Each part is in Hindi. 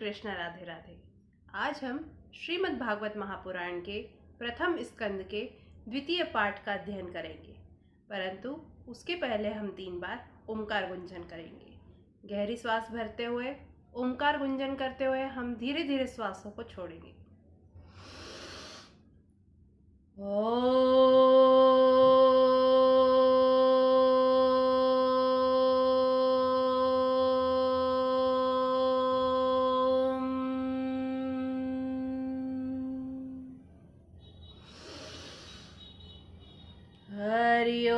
कृष्ण, राधे राधे। आज हम श्रीमद् भागवत महापुराण के प्रथम स्कंद के द्वितीय पाठ का अध्ययन करेंगे, परंतु उसके पहले हम 3 बार ओंकार गुंजन करेंगे। गहरी श्वास भरते हुए ओंकार गुंजन करते हुए हम धीरे धीरे श्वासों को छोड़ेंगे। हरि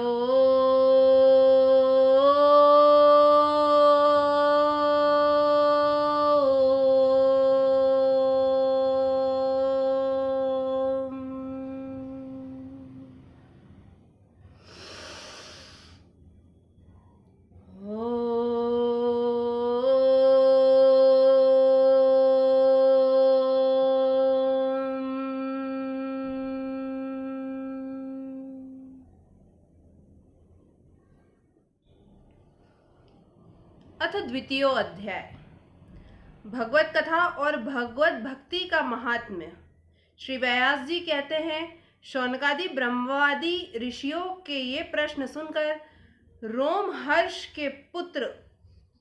अथ द्वितीय अध्याय भगवत कथा और भगवत भक्ति का महात्म्य। श्री व्यास जी कहते हैं, शौनकादि ब्रह्मवादी ऋषियों के ये प्रश्न सुनकर रोमहर्ष के पुत्र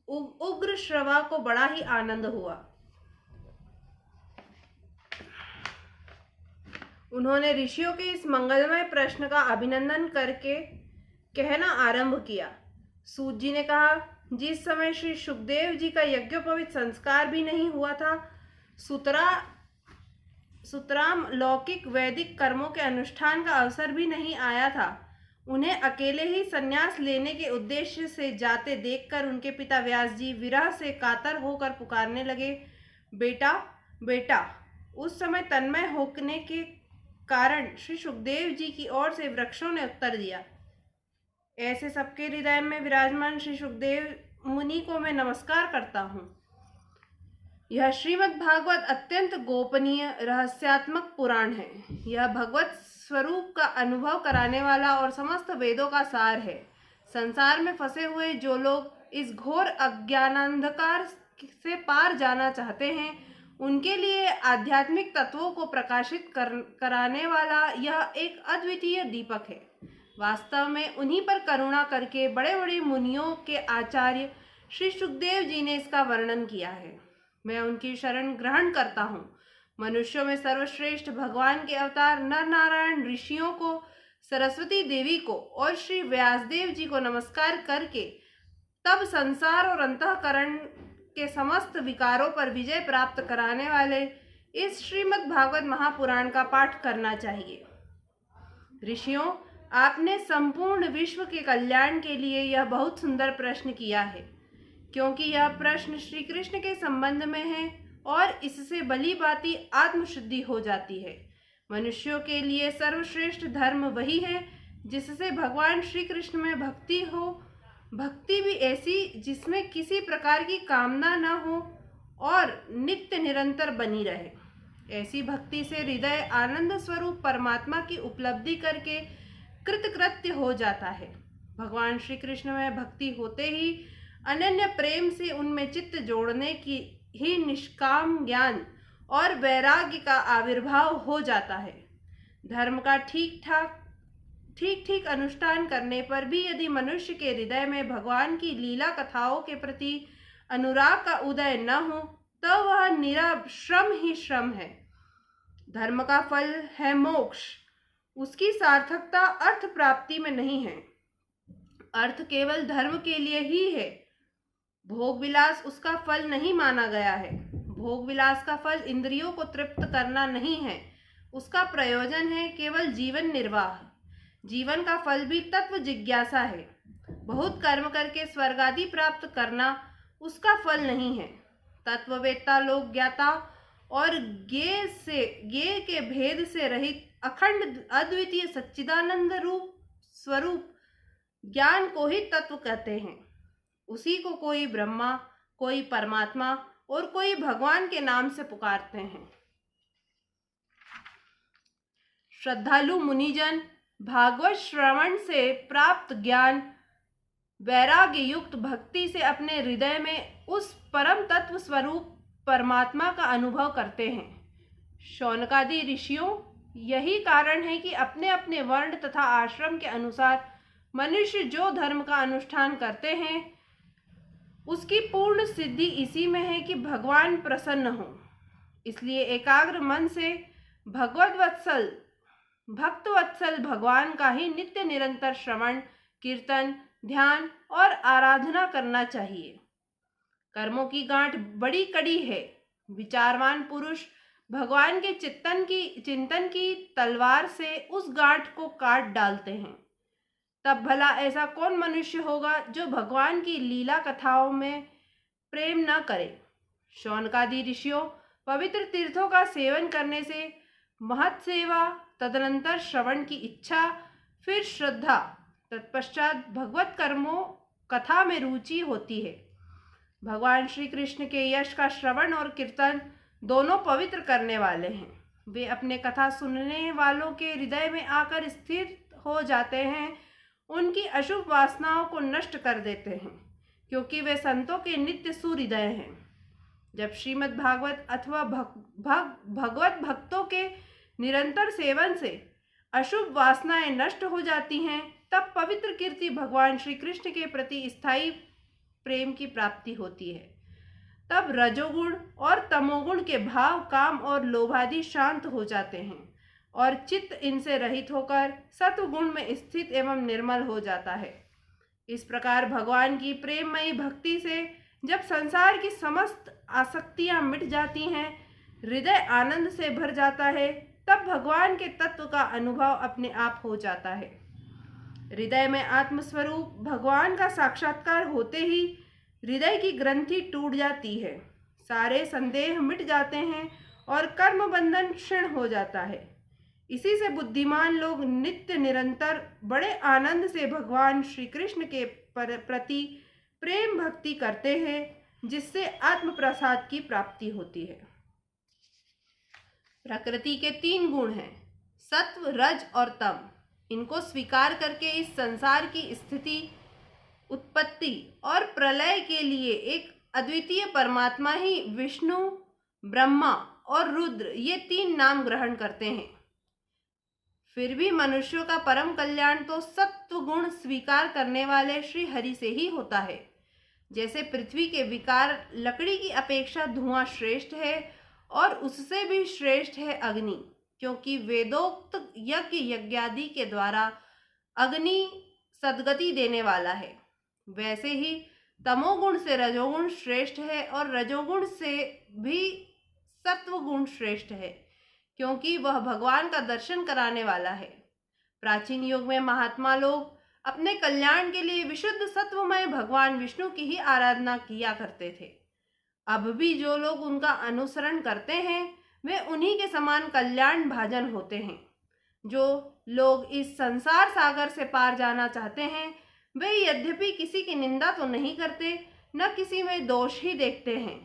उग्र श्रवा को बड़ा ही आनंद हुआ। उन्होंने ऋषियों के इस मंगलमय प्रश्न का अभिनंदन करके कहना आरंभ किया। सूत जी ने कहा, जिस समय श्री सुखदेव जी का यज्ञोपवीत संस्कार भी नहीं हुआ था, सुतराम लौकिक वैदिक कर्मों के अनुष्ठान का अवसर भी नहीं आया था, उन्हें अकेले ही संन्यास लेने के उद्देश्य से जाते देखकर उनके पिता व्यास जी विरह से कातर होकर पुकारने लगे, बेटा बेटा। उस समय तन्मय होने के कारण श्री सुखदेव जी की ओर से वृक्षों ने उत्तर दिया, ऐसे सबके हृदय में विराजमान श्री सुखदेव मुनि को मैं नमस्कार करता हूँ। यह श्रीमद् भागवत अत्यंत गोपनीय रहस्यात्मक पुराण है। यह भगवत स्वरूप का अनुभव कराने वाला और समस्त वेदों का सार है। संसार में फंसे हुए जो लोग इस घोर अज्ञानांधकार से पार जाना चाहते हैं, उनके लिए आध्यात्मिक तत्वों को प्रकाशित कराने वाला यह एक अद्वितीय दीपक है। वास्तव में उन्हीं पर करुणा करके बड़े बड़े मुनियों के आचार्य श्री सुखदेव जी ने इसका वर्णन किया है। मैं उनकी शरण ग्रहण करता हूँ। मनुष्यों में सर्वश्रेष्ठ भगवान के अवतार नर नारायण ऋषियों को, सरस्वती देवी को और श्री व्यासदेव जी को नमस्कार करके तब संसार और अंतःकरण के समस्त विकारों पर विजय प्राप्त कराने वाले इस श्रीमद् भागवत महापुराण का पाठ करना चाहिए। ऋषियों, आपने संपूर्ण विश्व के कल्याण के लिए यह बहुत सुंदर प्रश्न किया है, क्योंकि यह प्रश्न श्री कृष्ण के संबंध में है और इससे भली भांति आत्मशुद्धि हो जाती है। मनुष्यों के लिए सर्वश्रेष्ठ धर्म वही है जिससे भगवान श्री कृष्ण में भक्ति हो, भक्ति भी ऐसी जिसमें किसी प्रकार की कामना न हो और नित्य निरंतर बनी रहे। ऐसी भक्ति से हृदय आनंद स्वरूप परमात्मा की उपलब्धि करके कृतकृत्य हो जाता है। भगवान श्री कृष्ण में भक्ति होते ही अनन्य प्रेम से उनमें चित्त जोड़ने की ही निष्काम ज्ञान और वैराग्य का आविर्भाव हो जाता है। धर्म का ठीक ठीक अनुष्ठान करने पर भी यदि मनुष्य के हृदय में भगवान की लीला कथाओं के प्रति अनुराग का उदय न हो, तो वह निरा श्रम ही श्रम है। धर्म का फल है मोक्ष। उसकी सार्थकता अर्थ प्राप्ति में नहीं है। अर्थ केवल धर्म के लिए ही है। भोग विलास उसका फल नहीं माना गया है। भोग विलास का फल इंद्रियों को तृप्त करना नहीं है। उसका प्रयोजन है केवल जीवन निर्वाह। जीवन का फल भी तत्व जिज्ञासा है। बहुत कर्म करके स्वर्ग आदि प्राप्त करना उसका फल नहीं है। तत्ववेत्ता लोग ज्ञाता और ज्ञेय के भेद से रहित अखंड अद्वितीय सच्चिदानंद रूप स्वरूप ज्ञान को ही तत्व कहते हैं। उसी को कोई ब्रह्मा, कोई परमात्मा और कोई भगवान के नाम से पुकारते हैं। श्रद्धालु मुनिजन भागवत श्रवण से प्राप्त ज्ञान, वैराग्य युक्त भक्ति से अपने हृदय में उस परम तत्व स्वरूप परमात्मा का अनुभव करते हैं। शौनकादि ऋषियों, यही कारण है कि अपने अपने वर्ण तथा आश्रम के अनुसार मनुष्य जो धर्म का अनुष्ठान करते हैं उसकी पूर्ण सिद्धि इसी में है कि भगवान प्रसन्न हो। इसलिए एकाग्र मन से भक्तवत्सल भगवान का ही नित्य निरंतर श्रवण, कीर्तन, ध्यान और आराधना करना चाहिए। कर्मों की गांठ बड़ी कड़ी है। विचारवान पुरुष भगवान के चिंतन की तलवार से उस गांठ को काट डालते हैं। तब भला ऐसा कौन मनुष्य होगा जो भगवान की लीला कथाओं में प्रेम न करे। शौनकादि ऋषियों, पवित्र तीर्थों का सेवन करने से महत् सेवा, तदनंतर श्रवण की इच्छा, फिर श्रद्धा, तत्पश्चात भगवत कर्मों कथा में रुचि होती है। भगवान श्री कृष्ण के यश का श्रवण और कीर्तन दोनों पवित्र करने वाले हैं। वे अपने कथा सुनने वालों के हृदय में आकर स्थिर हो जाते हैं, उनकी अशुभ वासनाओं को नष्ट कर देते हैं, क्योंकि वे संतों के नित्य सुहृदय हैं। जब श्रीमद् भागवत अथवा भगवत भक्तों के निरंतर सेवन से अशुभ वासनाएं नष्ट हो जाती हैं, तब पवित्र कीर्ति भगवान श्री कृष्ण के प्रति स्थायी प्रेम की प्राप्ति होती है। तब रजोगुण और तमोगुण के भाव, काम और लोभादि शांत हो जाते हैं और चित्त इनसे रहित होकर सत्वगुण में स्थित एवं निर्मल हो जाता है। इस प्रकार भगवान की प्रेममयी भक्ति से जब संसार की समस्त आसक्तियां मिट जाती हैं, हृदय आनंद से भर जाता है, तब भगवान के तत्व का अनुभव अपने आप हो जाता है। हृदय में आत्मस्वरूप भगवान का साक्षात्कार होते ही हृदय की ग्रंथि टूट जाती है, सारे संदेह मिट जाते हैं और कर्म बंधन क्षीण हो जाता है। इसी से बुद्धिमान लोग नित्य निरंतर बड़े आनंद से भगवान श्री कृष्ण के प्रति प्रेम भक्ति करते हैं, जिससे आत्म प्रसाद की प्राप्ति होती है। प्रकृति के 3 गुण हैं, सत्व, रज और तम। इनको स्वीकार करके इस संसार की स्थिति, उत्पत्ति और प्रलय के लिए एक अद्वितीय परमात्मा ही विष्णु, ब्रह्मा और रुद्र, ये 3 नाम ग्रहण करते हैं। फिर भी मनुष्यों का परम कल्याण तो सत्व गुण स्वीकार करने वाले श्री हरि से ही होता है। जैसे पृथ्वी के विकार लकड़ी की अपेक्षा धुआं श्रेष्ठ है और उससे भी श्रेष्ठ है अग्नि, क्योंकि वेदोक्त यज्ञ यज्ञादि के द्वारा अग्नि सद्गति देने वाला है। वैसे ही तमोगुण से रजोगुण श्रेष्ठ है और रजोगुण से भी सत्वगुण श्रेष्ठ है, क्योंकि वह भगवान का दर्शन कराने वाला है। प्राचीन युग में महात्मा लोग अपने कल्याण के लिए विशुद्ध सत्वमय भगवान विष्णु की ही आराधना किया करते थे। अब भी जो लोग उनका अनुसरण करते हैं वे उन्हीं के समान कल्याण भाजन होते हैं। जो लोग इस संसार सागर से पार जाना चाहते हैं वे यद्यपि किसी की निंदा तो नहीं करते, न किसी में दोष ही देखते हैं,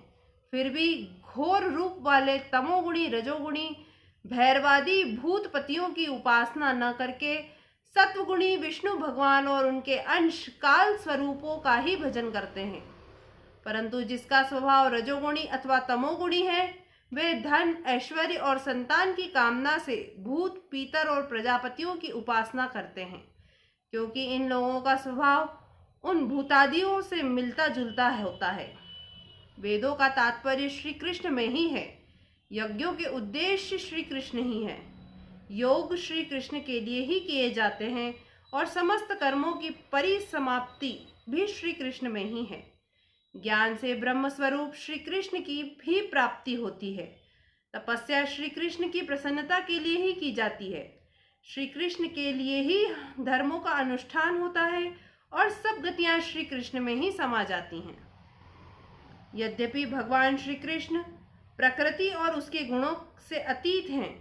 फिर भी घोर रूप वाले तमोगुणी, रजोगुणी, भैरवादी भूतपतियों की उपासना न करके सत्वगुणी विष्णु भगवान और उनके अंश काल स्वरूपों का ही भजन करते हैं। परंतु जिसका स्वभाव रजोगुणी अथवा तमोगुणी है वे धन, ऐश्वर्य और संतान की कामना से भूत, पीतर और प्रजापतियों की उपासना करते हैं, क्योंकि इन लोगों का स्वभाव उन भूतादियों से मिलता जुलता होता है। वेदों का तात्पर्य श्री कृष्ण में ही है, यज्ञों के उद्देश्य श्री कृष्ण ही है, योग श्री कृष्ण के लिए ही किए जाते हैं और समस्त कर्मों की परिसमाप्ति भी श्री कृष्ण में ही है। ज्ञान से ब्रह्म स्वरूप श्री कृष्ण की भी प्राप्ति होती है। तपस्या श्री कृष्ण की प्रसन्नता के लिए ही की जाती है। श्री कृष्ण के लिए ही धर्मों का अनुष्ठान होता है और सब गतियां श्री कृष्ण में ही समा जाती हैं। यद्यपि भगवान श्री कृष्ण प्रकृति और उसके गुणों से अतीत हैं,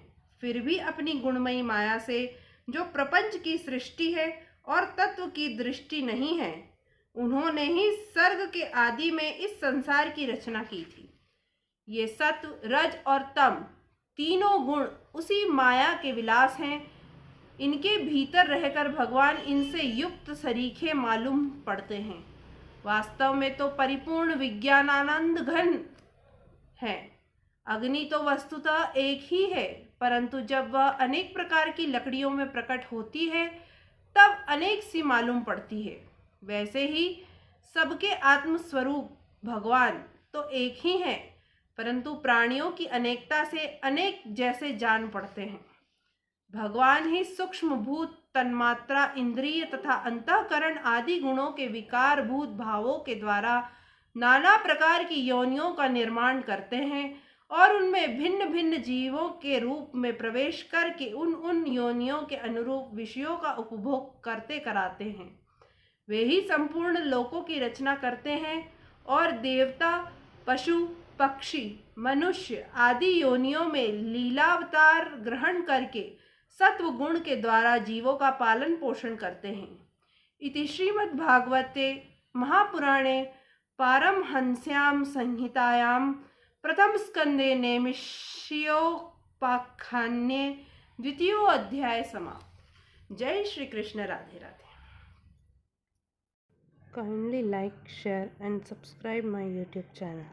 फिर भी अपनी गुणमयी माया से जो प्रपंच की सृष्टि है और तत्व की दृष्टि नहीं है, उन्होंने ही सर्ग के आदि में इस संसार की रचना की थी। ये सत्व, रज और तम तीनों गुण उसी माया के विलास हैं। इनके भीतर रहकर भगवान इनसे युक्त सरीखे मालूम पड़ते हैं। वास्तव में तो परिपूर्ण विज्ञानानंद घन है। अग्नि तो वस्तुतः एक ही है, परंतु जब वह अनेक प्रकार की लकड़ियों में प्रकट होती है तब अनेक सी मालूम पड़ती है। वैसे ही सबके आत्मस्वरूप भगवान तो एक ही हैं, परंतु प्राणियों की अनेकता से अनेक जैसे जान पड़ते हैं। भगवान ही सूक्ष्म भूत तन्मात्रा, इंद्रिय तथा अंतःकरण आदि गुणों के विकारभूत भावों के द्वारा नाना प्रकार की योनियों का निर्माण करते हैं और उनमें भिन्न भिन्न जीवों के रूप में प्रवेश करके उन योनियों के अनुरूप विषयों का उपभोग करते कराते हैं। वे ही संपूर्ण लोकों की रचना करते हैं और देवता, पशु, पक्षी, मनुष्य आदि योनियों में लीलावतार ग्रहण करके सत्व गुण के द्वारा जीवों का पालन पोषण करते हैं। इति श्रीमद्भागवते महापुराणे पारमहंस्यां संहितायां प्रथम स्कंदे नैमिषयोपाख्याने द्वितीयो अध्याय समाप्त। जय Shri Krishna. Radhe Radhe. Kindly like, share and subscribe my YouTube channel.